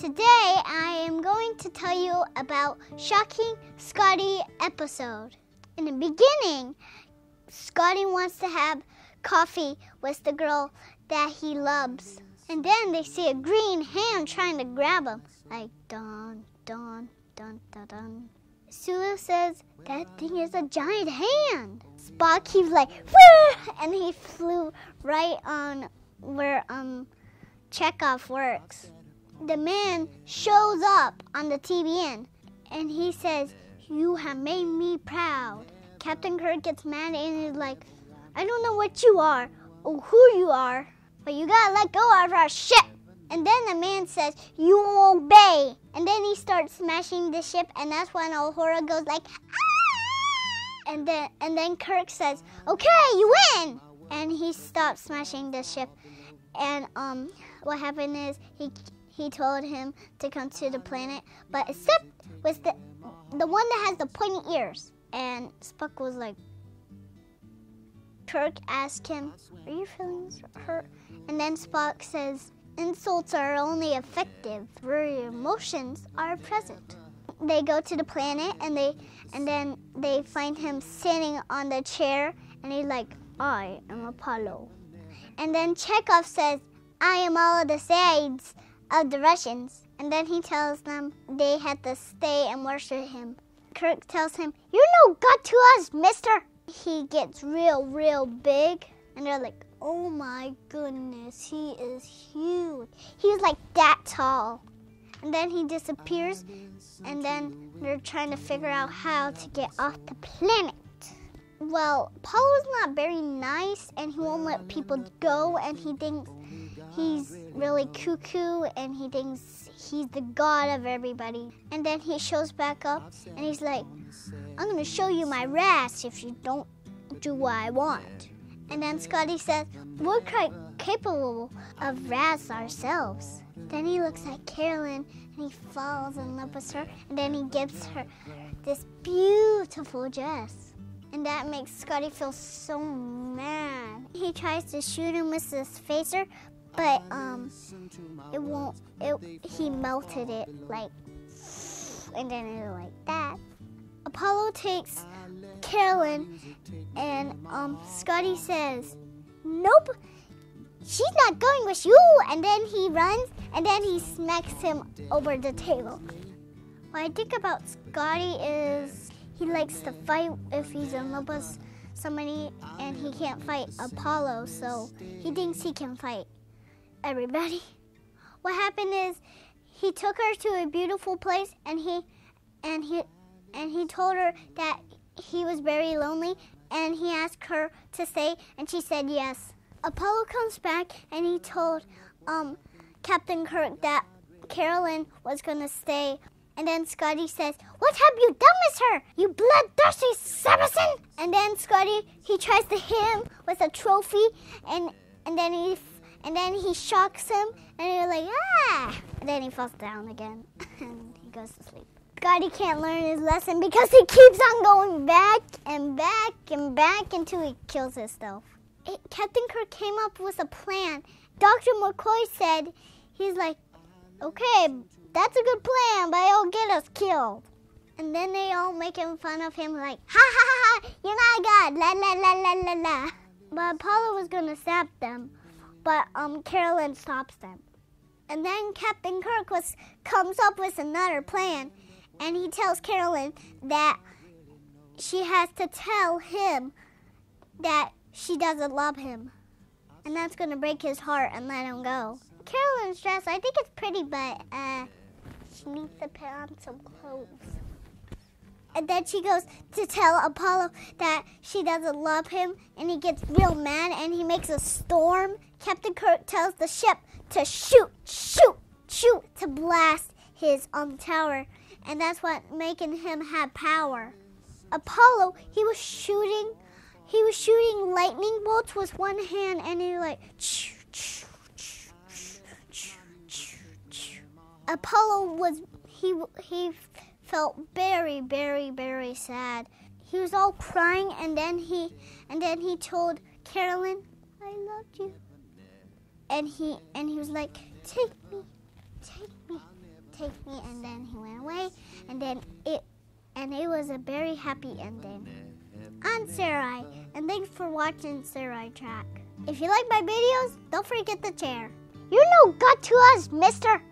Today I am going to tell you about shocking Scotty episode. In the beginning, Scotty wants to have coffee with the girl that he loves. And then they see a green hand trying to grab him. Like, dun, dun, dun, dun, dun. Sulu says, that thing is a giant hand. Spock, he's like, wah! And he flew right on where Chekhov works. The man shows up on the TVN, and he says, you have made me proud. Captain Kirk gets mad and he's like, I don't know what you are or who you are, but you gotta let go of our ship. And then the man says, you obey. And then he starts smashing the ship, and that's when Uhura goes like, ah! And then Kirk says, okay, you win. And he stops smashing the ship. And what happened is he told him to come to the planet, but except with the one that has the pointy ears. And Spock was like, Kirk asked him, are your feelings hurt? And then Spock says, insults are only effective where your emotions are present. They go to the planet and then they find him sitting on the chair, and he's like, I am Apollo. And then Chekhov says, I am all of the sides of the Russians. And then he tells them they had to stay and worship him. Kirk tells him, you're no god to us, mister. He gets real big, and they're like, oh my goodness, he is huge. He's like that tall. And then he disappears, and then they're trying to figure out how to get off the planet. Well, Apollo's not very nice, and he won't let people go, and he thinks he's really cuckoo, and he thinks he's the god of everybody. And then he shows back up, and he's like, I'm going to show you my wrath if you don't do what I want. And then Scotty says, we're quite capable of wrath ourselves. Then he looks at Carolyn, and he falls in love with her, and then he gives her this beautiful dress. And that makes Scotty feel so mad. He tries to shoot him with his phaser, but he melted it, like, and then it was like that. Apollo takes Carolyn, and Scotty says, nope, she's not going with you. And then he runs, and then he smacks him over the table. What I think about Scotty is he likes to fight if he's in love with somebody, and he can't fight Apollo, so he thinks he can fight everybody. What happened is he took her to a beautiful place, and he told her that he was very lonely, and he asked her to stay, and she said yes. Apollo comes back, and he told Captain Kirk that Carolyn was going to stay. And then Scotty says, what have you done with her, you bloodthirsty Saracen? And then Scotty, he tries to hit him with a trophy, and then he shocks him, and he's like, ah! And then he falls down again, and he goes to sleep. Scotty can't learn his lesson because he keeps on going back and back and back until he kills himself. Captain Kirk came up with a plan. Dr. McCoy said, he's like, okay, that's a good plan, but it'll get us killed. And then they all making fun of him like, ha ha ha, you're not a god, la la la la la la. But Apollo was going to stab them, but Carolyn stops them. And then Captain Kirk comes up with another plan, and he tells Carolyn that she has to tell him that she doesn't love him. And that's going to break his heart and let him go. Carolyn's dress, I think it's pretty, but she needs to put on some clothes. And then she goes to tell Apollo that she doesn't love him, and he gets real mad, and he makes a storm. Captain Kirk tells the ship to shoot to blast his tower, and that's what making him have power. Apollo, he was shooting lightning bolts with one hand, and he was like, Apollo he felt very, very, very sad. He was all crying, and then he told Carolyn, I loved you. And he was like, take me. it was a very happy ending. I'm Sarai, and thanks for watching Sarai Track. If you like my videos, don't forget to share. You know God to us, mister.